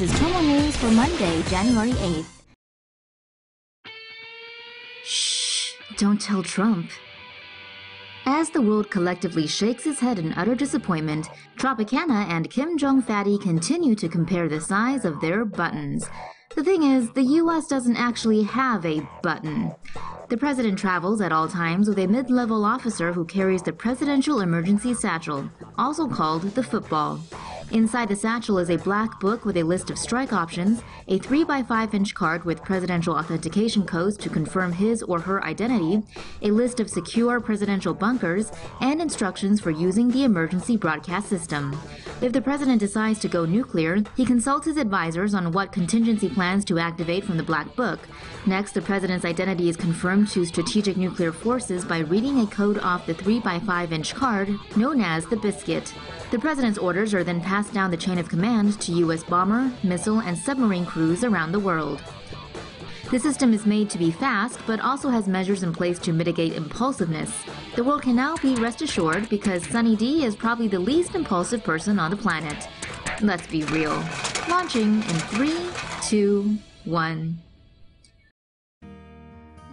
This is TomoNews for Monday, January 8th. Shh, don't tell Trump. As the world collectively shakes its head in utter disappointment, Tropicana and Kim Jong-fatty continue to compare the size of their buttons. The thing is, the US doesn't actually have a button. The president travels at all times with a mid-level officer who carries the Presidential Emergency Satchel, also called the football. Inside the satchel is a black book with a list of strike options, a 3x5-inch card with presidential authentication codes to confirm his or her identity, a list of secure presidential bunkers, and instructions for using the emergency broadcast system. If the president decides to go nuclear, he consults his advisors on what contingency plans to activate from the black book. Next, the president's identity is confirmed to strategic nuclear forces by reading a code off the 3x5-inch card, known as the biscuit. The president's orders are then passed down the chain of command to U.S. bomber, missile, and submarine crews around the world. The system is made to be fast, but also has measures in place to mitigate impulsiveness. The world can now be rest assured because Sunny D is probably the least impulsive person on the planet. Let's be real. Launching in 3, 2, 1.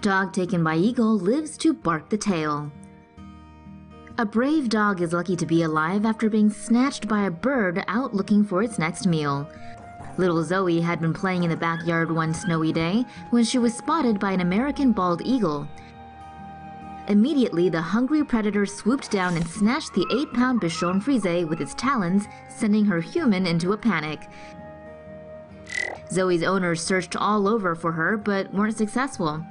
Dog taken by eagle lives to bark the tail. A brave dog is lucky to be alive after being snatched by a bird out looking for its next meal. Little Zoe had been playing in the backyard one snowy day when she was spotted by an American bald eagle. Immediately, the hungry predator swooped down and snatched the 8-pound Bichon Frise with its talons, sending her human into a panic. Zoe's owners searched all over for her but weren't successful.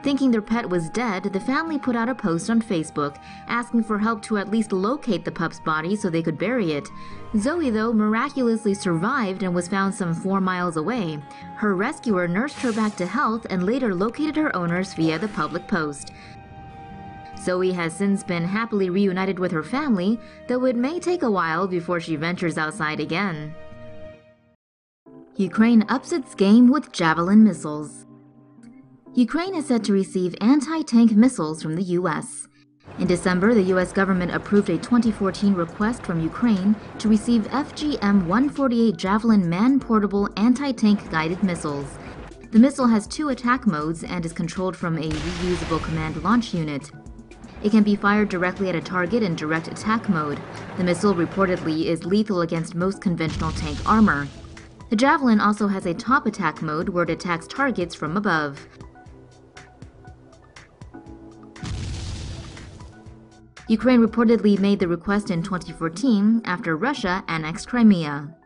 Thinking their pet was dead, the family put out a post on Facebook, asking for help to at least locate the pup's body so they could bury it. Zoe, though, miraculously survived and was found some 4 miles away. Her rescuer nursed her back to health and later located her owners via the public post. Zoe has since been happily reunited with her family, though it may take a while before she ventures outside again. Ukraine ups its game with javelin missiles. Ukraine is set to receive anti-tank missiles from the U.S. In December, the U.S. government approved a 2014 request from Ukraine to receive FGM-148 Javelin man-portable anti-tank guided missiles. The missile has 2 attack modes and is controlled from a reusable command launch unit. It can be fired directly at a target in direct attack mode. The missile reportedly is lethal against most conventional tank armor. The Javelin also has a top attack mode where it attacks targets from above. Ukraine reportedly made the request in 2014 after Russia annexed Crimea.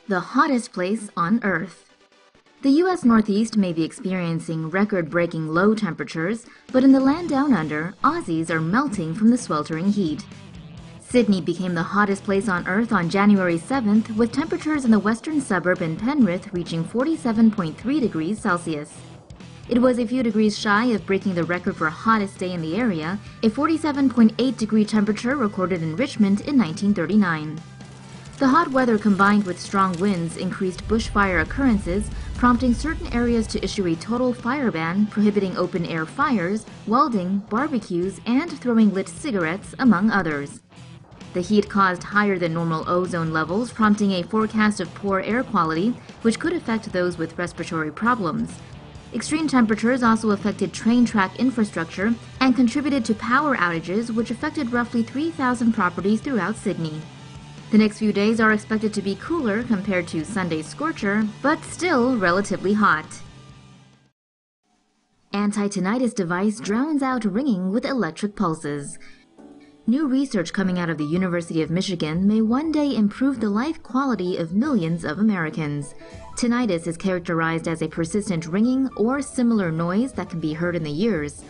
The hottest place on Earth. The U.S. Northeast may be experiencing record-breaking low temperatures, but in the land down under, Aussies are melting from the sweltering heat. Sydney became the hottest place on Earth on January 7th, with temperatures in the western suburb in Penrith reaching 47.3 degrees Celsius. It was a few degrees shy of breaking the record for hottest day in the area, a 47.8-degree temperature recorded in Richmond in 1939. The hot weather combined with strong winds increased bushfire occurrences, prompting certain areas to issue a total fire ban prohibiting open-air fires, welding, barbecues, and throwing lit cigarettes, among others. The heat caused higher than normal ozone levels, prompting a forecast of poor air quality, which could affect those with respiratory problems. Extreme temperatures also affected train track infrastructure and contributed to power outages, which affected roughly 3,000 properties throughout Sydney. The next few days are expected to be cooler compared to Sunday's scorcher, but still relatively hot. Anti-tinnitus device drowns out ringing with electric pulses. New research coming out of the University of Michigan may one day improve the life quality of millions of Americans. Tinnitus is characterized as a persistent ringing or similar noise that can be heard in the ears.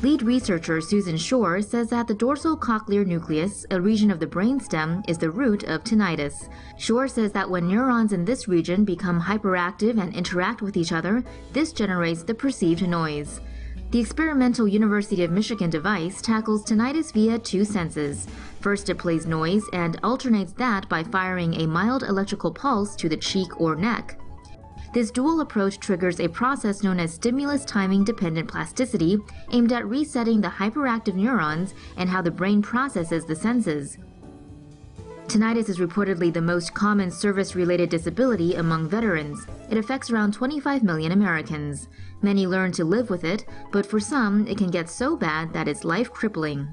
Lead researcher Susan Shore says that the dorsal cochlear nucleus, a region of the brainstem, is the root of tinnitus. Shore says that when neurons in this region become hyperactive and interact with each other, this generates the perceived noise. The experimental University of Michigan device tackles tinnitus via 2 senses. First, it plays noise and alternates that by firing a mild electrical pulse to the cheek or neck. This dual approach triggers a process known as stimulus timing dependent plasticity, aimed at resetting the hyperactive neurons and how the brain processes the senses. Tinnitus is reportedly the most common service-related disability among veterans. It affects around 25 million Americans. Many learn to live with it, but for some, it can get so bad that it's life-crippling.